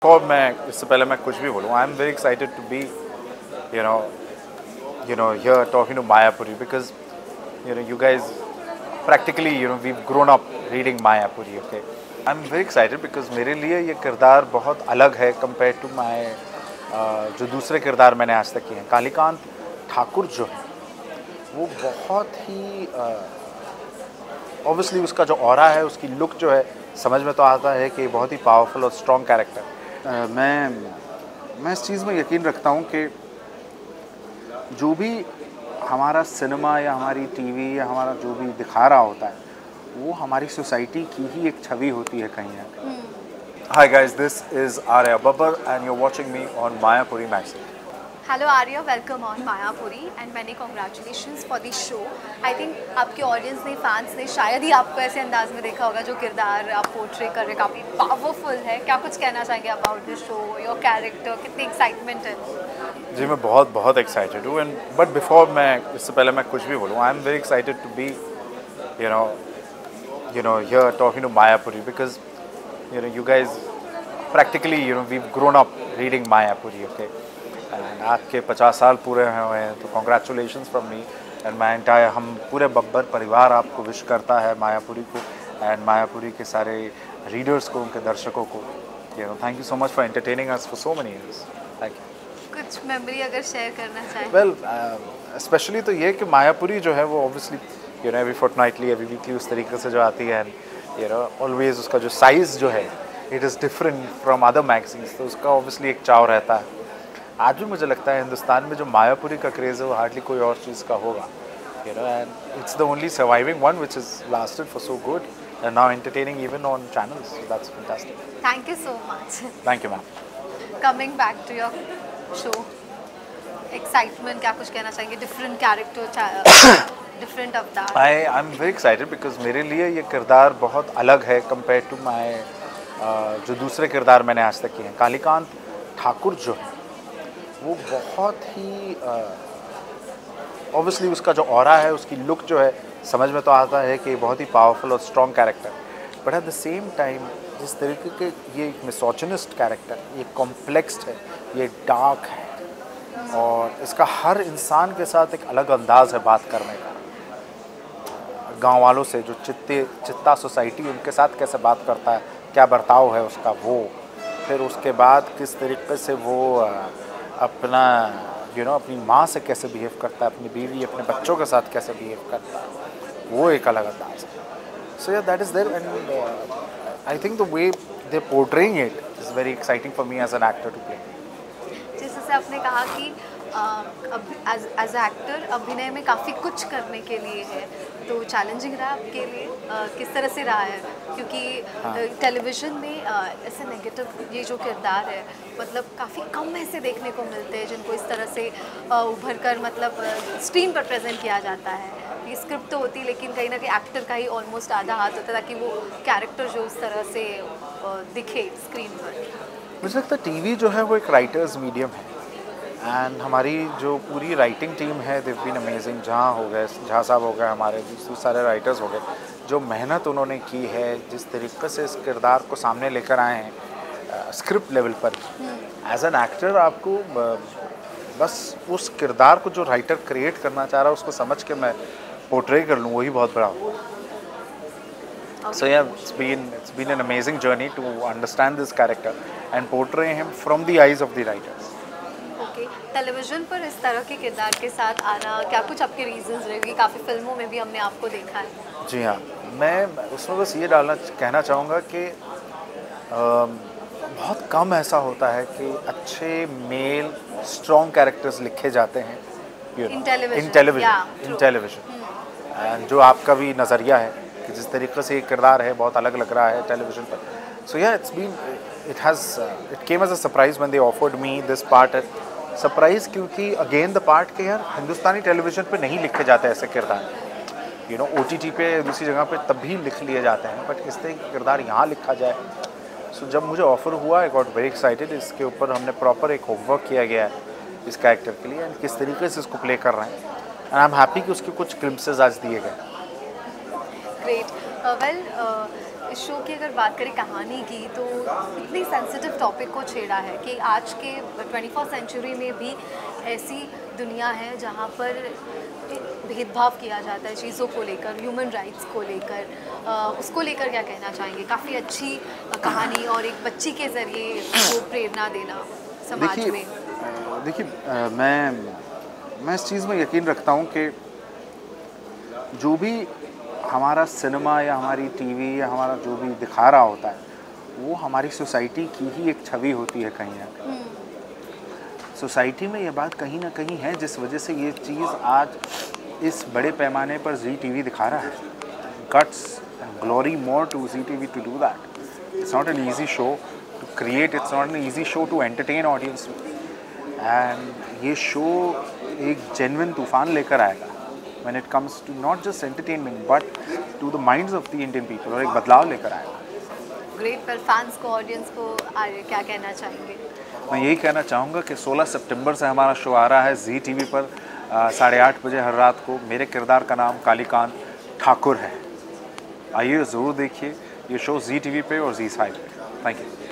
Before मैं इससे पहले मैं कुछ भी बोलूँ, I am very excited to be you know here talking to Mayapuri because you guys practically we've grown up reading Mayapuri. Okay, I'm very excited because मेरे लिए ये किरदार बहुत अलग है compared to my जो दूसरे किरदार मैंने आज तक किए हैं. कालीकांत ठाकुर जो है वो बहुत ही ऑब्वियसली उसका जो ऑरा है, उसकी लुक जो है, समझ में तो आता है कि बहुत ही पावरफुल और स्ट्रॉन्ग कैरेक्टर. मैं इस चीज़ में यकीन रखता हूँ कि जो भी हमारा सिनेमा या हमारी टीवी या हमारा जो भी दिखा रहा होता है वो हमारी सोसाइटी की ही एक छवि होती है कहीं ना कहीं. Hi guys, this is Arya Babbar and you're watching me on Mayapuri Magazine. Hello Arya, welcome on Mayapuri and many congratulations for the show. I think आपके ऑडियंस ने, फैंस ने शायद ही आपको ऐसे अंदाज में देखा होगा. जो किरदार आप पोर्ट्रे कर रहे हैं काफ़ी पावरफुल है. क्या कुछ कहना चाहेंगे about this show, your character, कितनी एक्साइटमेंट है? जी मैं बहुत एक्साइटेड हूँ एंड बट बिफोर मैं इससे पहले मैं कुछ भी बोलूँ, I am very excited to be here talking to Mayapuri because you guys practically we've grown up reading Mayapuri. Okay, and आज के 50 साल पूरे हुए हैं तो congratulations from me and my entire हम पूरे बब्बर परिवार आपको विश करता है मायापुरी को एंड मायापुरी के सारे रीडर्स को, उनके दर्शकों को. Thank you so much for entertaining us for so many years. Thank you. कुछ मेमोरी अगर शेयर करना चाहें? वेल स्पेशली तो ये कि मायापुरी जो है वो obviously every fortnightly every weekly उस तरीके से जो आती है एंड ऑलवेज उसका जो साइज़ जो है it is different from other magazines, तो उसका ऑब्वियसली एक चाव रहता है. आज भी मुझे लगता है हिंदुस्तान में जो मायापुरी का क्रेज़ है वो हार्डली कोई और चीज़ का होगा. And it's the only surviving one which is lasted for so good and now entertaining even on channels. So that's fantastic. Thank you so much. Thank you, ma'am. Coming back to your show, excitement, क्या कुछ कहना चाहेंगे? Different character, different अवतार. I'm very excited because मेरे लिए ये किरदार बहुत अलग है compared to my जो दूसरे किरदार मैंने आज तक किए हैं. कालीकांत ठाकुर जो है वो बहुत ही ऑब्वियसली उसका जो ऑरा है, उसकी लुक जो है, समझ में तो आता है कि बहुत ही पावरफुल और strong character. But at the same time जिस तरीके के ये एक मिसोजिनिस्ट कैरेक्टर, ये कॉम्प्लेक्स्ड है, ये डार्क है और इसका हर इंसान के साथ एक अलग अंदाज है बात करने का. गांव वालों से जो चित्ता सोसाइटी उनके साथ कैसे बात करता है, क्या बर्ताव है उसका वो, फिर उसके बाद किस तरीके से वो अपना अपनी माँ से कैसे बिहेव करता है, अपनी बीवी, अपने बच्चों के साथ कैसे बिहेव करता है, वो एक अलग अंदाज है. So yeah that is there and I think the way they portraying it is very exciting for me as an actor to play. जैसे आपने कहा कि एज एक्टर अभिनय में काफ़ी कुछ करने के लिए है, तो चैलेंजिंग रहा आपके लिए? किस तरह से रहा है? क्योंकि टेलीविज़न में ऐसे नेगेटिव ये जो किरदार है मतलब काफ़ी कम ऐसे देखने को मिलते हैं जिनको इस तरह से उभर कर मतलब स्क्रीन पर प्रेजेंट किया जाता है. ये स्क्रिप्ट तो होती लेकिन कहीं ना कहीं एक्टर का ही ऑलमोस्ट आधा हाथ होता है ताकि वो कैरेक्टर जो उस तरह से दिखे स्क्रीन पर. मुझे लगता है टीवी जो है वो एक राइटर्स मीडियम है एंड हमारी जो पूरी राइटिंग टीम है देव बीन अमेजिंग. जहाँ हो गए, झा साहब हो गए, हमारे दूसरे सारे राइटर्स हो गए, जो मेहनत उन्होंने की है, जिस तरीके से इस किरदार को सामने लेकर आए हैं स्क्रिप्ट लेवल पर. एज एन एक्टर आपको बस उस किरदार को जो राइटर क्रिएट करना चाह रहा है उसको समझ के मैं पोर्ट्रे कर लूँ, वही बहुत बड़ा हो. So yeah, it's been an amazing journey to understand this character and portray him from the eyes of the writers. Television पर इस तरह के किरदार के साथ आना, क्या कुछ आपके रीजंस रहेंगे? काफ़ी फिल्मों में भी हमने आपको देखा है. जी हाँ, मैं उसमें बस ये कहना चाहूँगा कि बहुत कम ऐसा होता है कि अच्छे मेल स्ट्रॉन्ग कैरेक्टर्स लिखे जाते हैं इन टेलीविज़न. एंड जो आपका भी नज़रिया है कि जिस तरीके से ये किरदार है बहुत अलग लग रहा है टेलीविज़न पर. So yeah it came as a surprise when they offered me this part. Surprise क्योंकि अगेन द पार्ट के यार हिंदुस्तानी टेलीविज़न पे नहीं लिखे जाते ऐसे किरदार. OTT पे दूसरी जगह पे तब भी लिख लिए जाते हैं, बट इस तरह का किरदार यहाँ लिखा जाए. सो जब मुझे ऑफ़र हुआ आई गॉट वेरी एक्साइटेड. इसके ऊपर हमने प्रॉपर एक होमवर्क किया गया है इस कैरेक्टर के लिए एंड किस तरीके से इसको प्ले कर रहे हैं एंड आई एम हैप्पी कि उसके कुछ ग्लिम्पसेस आज दिए गए. ग्रेट. वेल इस शो की अगर बात करें कहानी की, तो इतनी सेंसिटिव टॉपिक को छेड़ा है कि आज के 21st सेंचुरी में भी ऐसी दुनिया है जहाँ पर भेदभाव किया जाता है चीज़ों को लेकर, ह्यूमन राइट्स को लेकर। उसको लेकर क्या कहना चाहेंगे? काफ़ी अच्छी कहानी और एक बच्ची के ज़रिए वो प्रेरणा देना समाज में। देखिए मैं इस चीज़ में यकीन रखता हूँ कि जो भी हमारा सिनेमा या हमारी टीवी या हमारा जो भी दिखा रहा होता है, वो हमारी सोसाइटी की ही एक छवि होती है कहीं ना कहीं। सोसाइटी में ये बात कहीं ना कहीं है, जिस वजह से ये चीज़ आज इस बड़े पैमाने पर जी टीवी दिखा रहा है। Guts and glory more to Zee TV to do that. It's not an easy show to create, it's not an easy show to entertain audience. एंड ये शो एक जेन्युइन तूफान लेकर आएगा when it comes to not just entertainment but to the minds of the Indian people, और एक बदलाव लेकर आएगा। ग्रेट। पर फैंस को, ऑडियंस को आगे क्या कहना चाहेंगे? मैं यही कहना चाहूँगा कि 16 सितंबर से हमारा शो आ रहा है जी टीवी पर 8:30 बजे हर रात को। मेरे किरदार का नाम कालीकांत ठाकुर है। आइए ज़रूर देखिए ये शो जी टीवी पे और जी5 पे। Thank you.